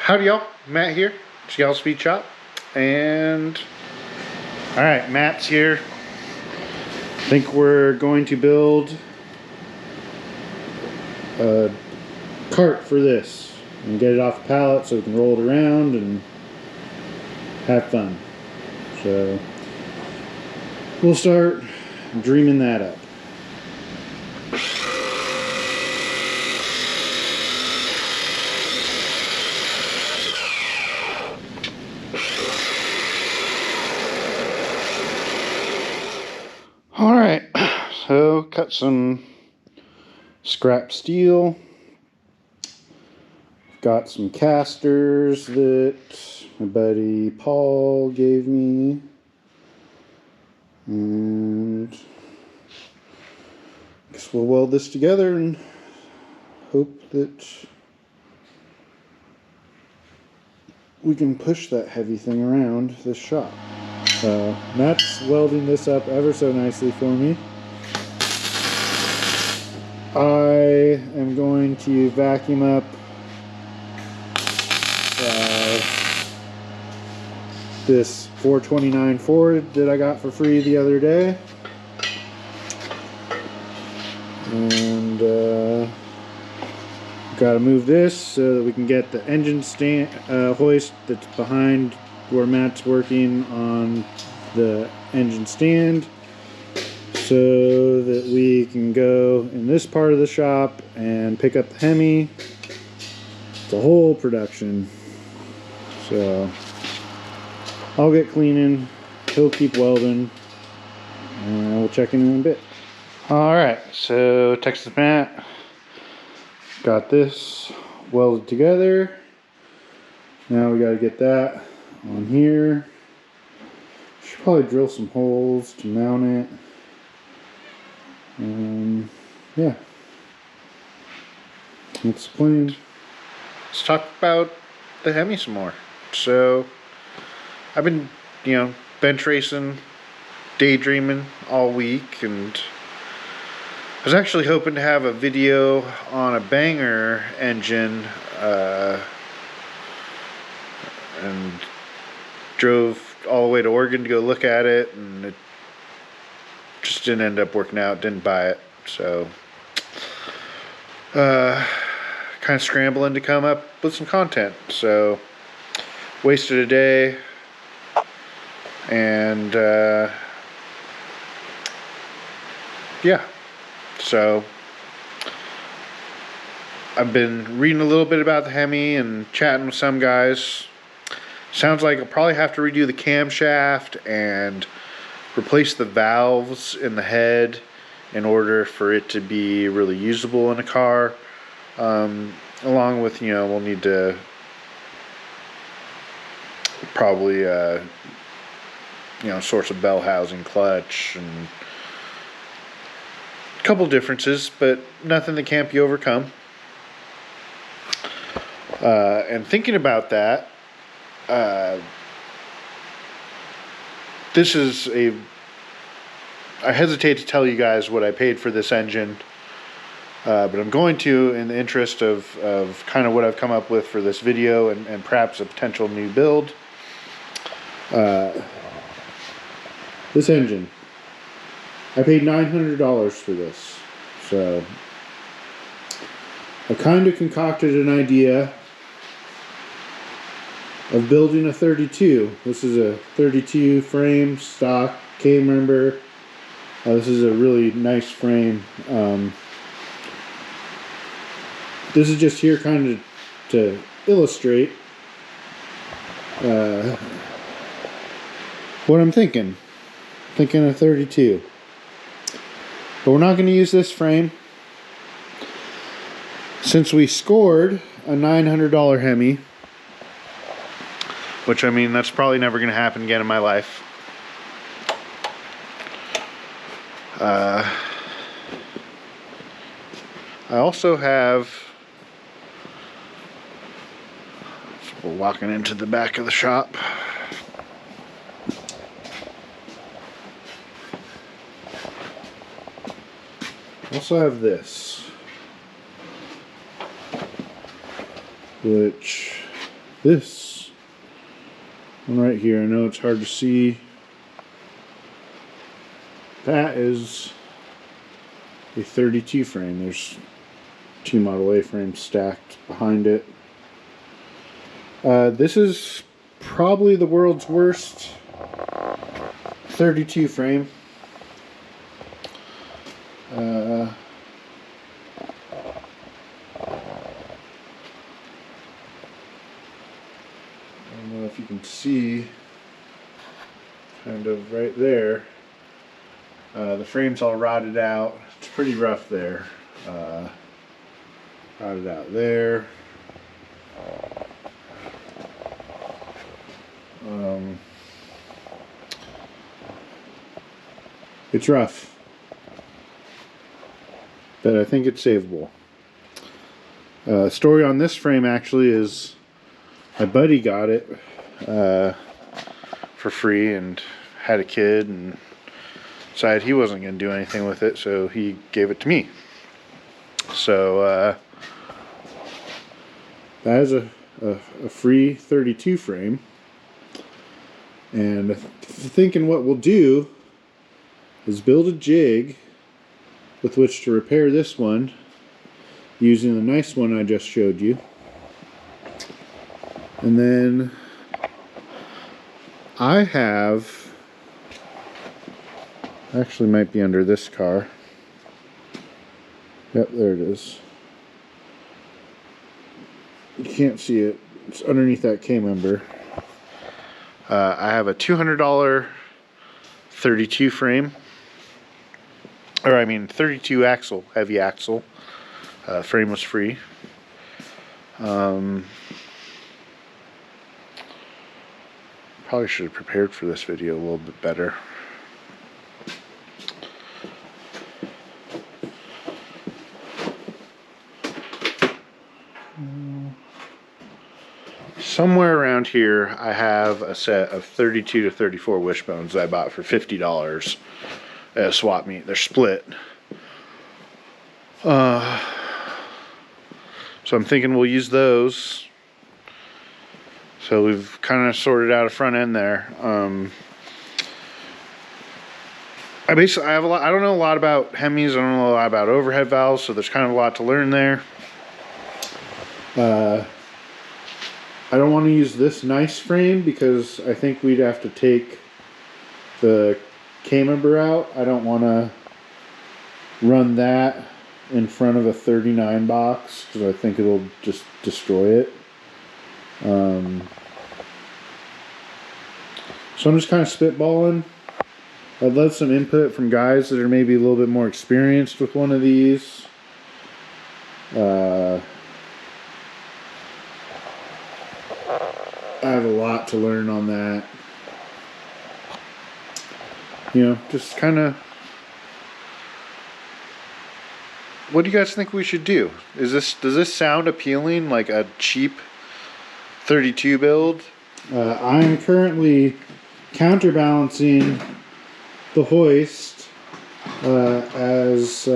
Howdy y'all, Matt here, Seattle Speed Shop, and alright, Matt's here. I think we're going to build a cart for this and get it off the pallet so we can roll it around and have fun. So we'll start dreaming that up. Alright, so cut some scrap steel. Got some casters that my buddy Paul gave me. And I guess we'll weld this together and hope that we can push that heavy thing around this shop. Matt's welding this up ever so nicely for me. I am going to vacuum up this 429 Ford that I got for free the other day. And got to move this so that we can get the engine stand hoist that's behind where Matt's working on the engine stand, so that we can go in this part of the shop and pick up the Hemi. It's a whole production. So I'll get cleaning, he'll keep welding, and we'll check in a bit. Alright, so Texas Matt got this welded together. Now we got to get that on here. Should probably drill some holes to mount it. Yeah, that's the plan. Let's talk about the Hemi some more. So I've been, bench racing, daydreaming all week, and I was actually hoping to have a video on a Banger engine, and drove all the way to Oregon to go look at it, and it just didn't end up working out. Didn't buy it, so kind of scrambling to come up with some content. So wasted a day, and yeah, so I've been reading a little bit about the Hemi and chatting with some guys. Sounds like I'll probably have to redo the camshaft and replace the valves in the head in order for it to be really usable in a car. Along with, we'll need to probably, source a bell housing, clutch, and a couple differences, but nothing that can't be overcome. And thinking about that, this is I hesitate to tell you guys what I paid for this engine, but I'm going to, in the interest of kind of what I've come up with for this video and perhaps a potential new build. This engine, I paid $900 for this, so I kind of concocted an idea of building a 32. This is a 32 frame, stock, K-member. This is a really nice frame. This is just here kind of to illustrate what I'm thinking. Thinking of 32. But we're not going to use this frame. Since we scored a $900 Hemi, which, that's probably never going to happen again in my life. I also have, so we're walking into the back of the shop. I also have this, which this one right here, I know it's hard to see. That is a 32 frame. There's 2 Model A frames stacked behind it. This is probably the world's worst 32 frame. I don't know if you can see, kind of right there. The frame's all rotted out. It's pretty rough there. Rotted out there. It's rough, but I think it's savable. Story on this frame actually is my buddy got it for free and had a kid and decided he wasn't going to do anything with it, so he gave it to me. So that is a free 32 frame, and thinking what we'll do is build a jig with which to repair this one using the nice one I just showed you. And then I have, actually might be under this car. Yep, there it is. You can't see it. It's underneath that K-member. I have a $200 32 frame. Or I mean 32 axle, heavy axle. Frame was free. Probably should have prepared for this video a little bit better. Somewhere around here I have a set of 32 to 34 wishbones that I bought for $50 at a swap meet. They're split. So I'm thinking we'll use those. So we've kind of sorted out a front end there. I have a lot. I don't know a lot about Hemis. I don't know a lot about overhead valves. So there's kind of a lot to learn there. I don't want to use this nice frame because I think we'd have to take the K-member out. I don't want to run that in front of a 39 box because I think it'll just destroy it. So I'm just kind of spitballing. I'd love some input from guys that are maybe a little bit more experienced with one of these. I have a lot to learn on that. You know, just kind of. What do you guys think we should do? Does this sound appealing, like a cheap 32 build? I'm currently counterbalancing the hoist as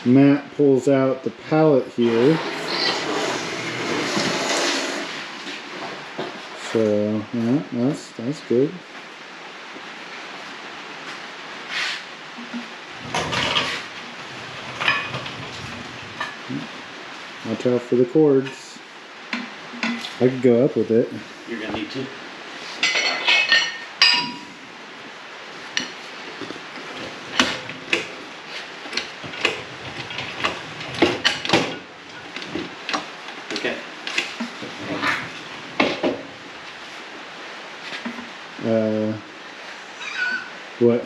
Matt pulls out the pallet here. So yeah, that's good. Watch out for the cords. I could go up with it. You're gonna need to. Okay. What?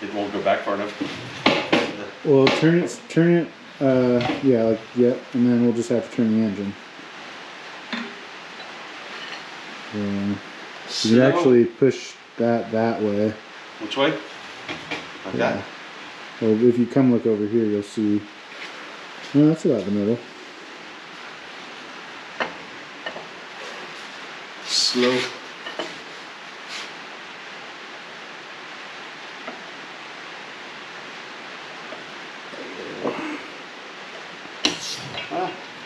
It won't go back far enough. Well, turn it. Yeah, like, yeah, and then we'll just have to turn the engine. You can actually push that way. Which way? Like that? Well, if you come look over here, you'll see. No, that's about the middle. Slow.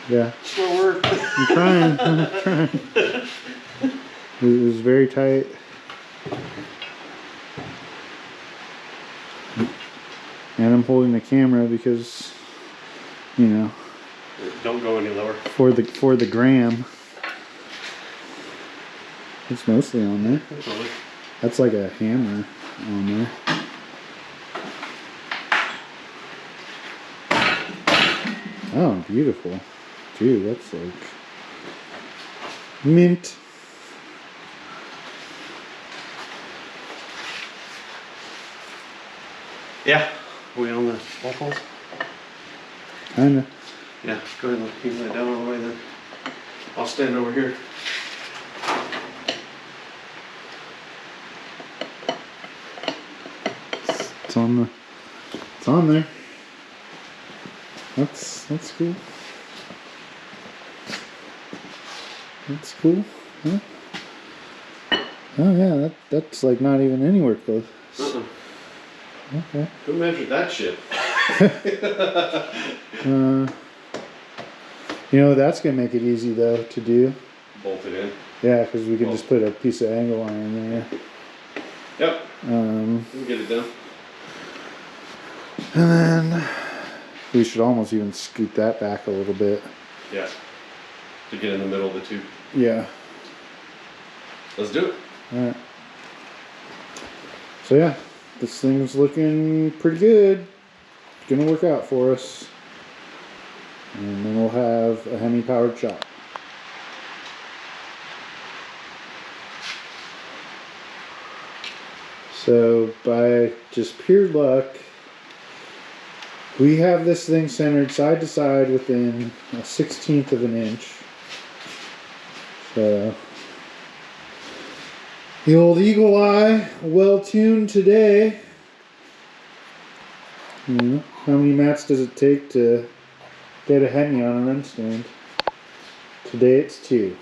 Yeah. Slower. I'm trying. I'm trying. It was very tight. And I'm holding the camera because, you know, Don't go any lower. for the gram. It's mostly on there. That's like a hammer on there. Oh, beautiful. Dude, that's like mint. Yeah. We on the wall poles? Kinda. Yeah. Go ahead and keep that down all the way then. I'll stand over here. It's on there. That's cool. That's cool. Huh? Oh yeah, that's like not even anywhere close. Okay. Who measured that shit? You know, that's gonna make it easy though to do. Bolt it in. Yeah, because we can just put a piece of angle iron there. Yep. We can get it done. And then we should almost even scoot that back a little bit. Yeah. To get in the middle of the two. Yeah. Let's do it. Alright. So yeah, this thing's looking pretty good. It's gonna work out for us. And then we'll have a Hemi powered shop. So by just pure luck, we have this thing centered side to side within a 1/16 of an inch. So the old eagle eye, well tuned today. You know, how many mats does it take to get a Hemi on a run stand? Today it's 2.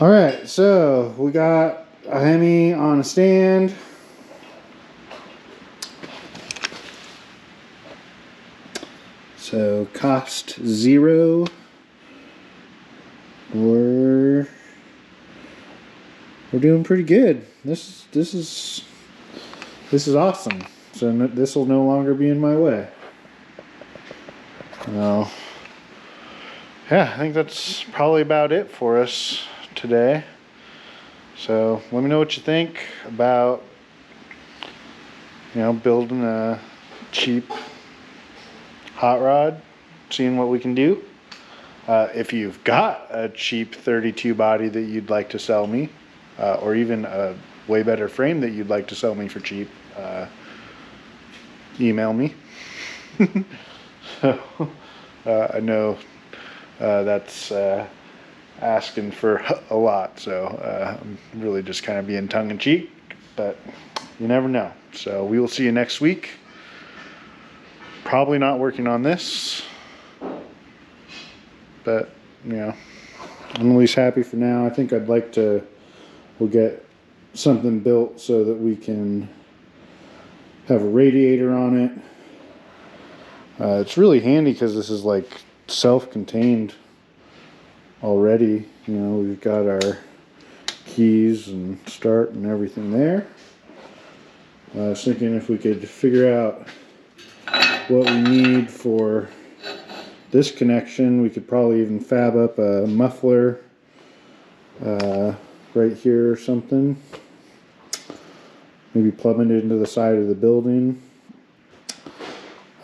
Alright, so we got a Hemi on a stand. So cost 0. We're doing pretty good. This is awesome. So this will no longer be in my way. Well, yeah, I think that's probably about it for us today. So let me know what you think about, you know, building a cheap hot rod, seeing what we can do. If you've got a cheap 32 body that you'd like to sell me, or even a way better frame that you'd like to sell me for cheap, email me. I know that's asking for a lot, so I'm really just kind of being tongue-in-cheek, but you never know. So we will see you next week. Probably not working on this, but you know, I'm at least happy for now. I think we'll get something built so that we can have a radiator on it. It's really handy because this is like self-contained already. You know, we've got our keys and start and everything there. I was thinking if we could figure out what we need for this connection, we could probably even fab up a muffler right here or something. Maybe plumb it into the side of the building.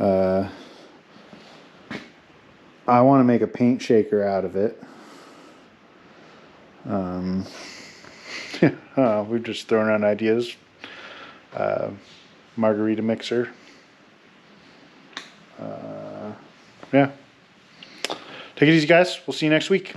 I want to make a paint shaker out of it. We've just thrown out ideas. Margarita mixer. Yeah. Take it easy, guys. We'll see you next week.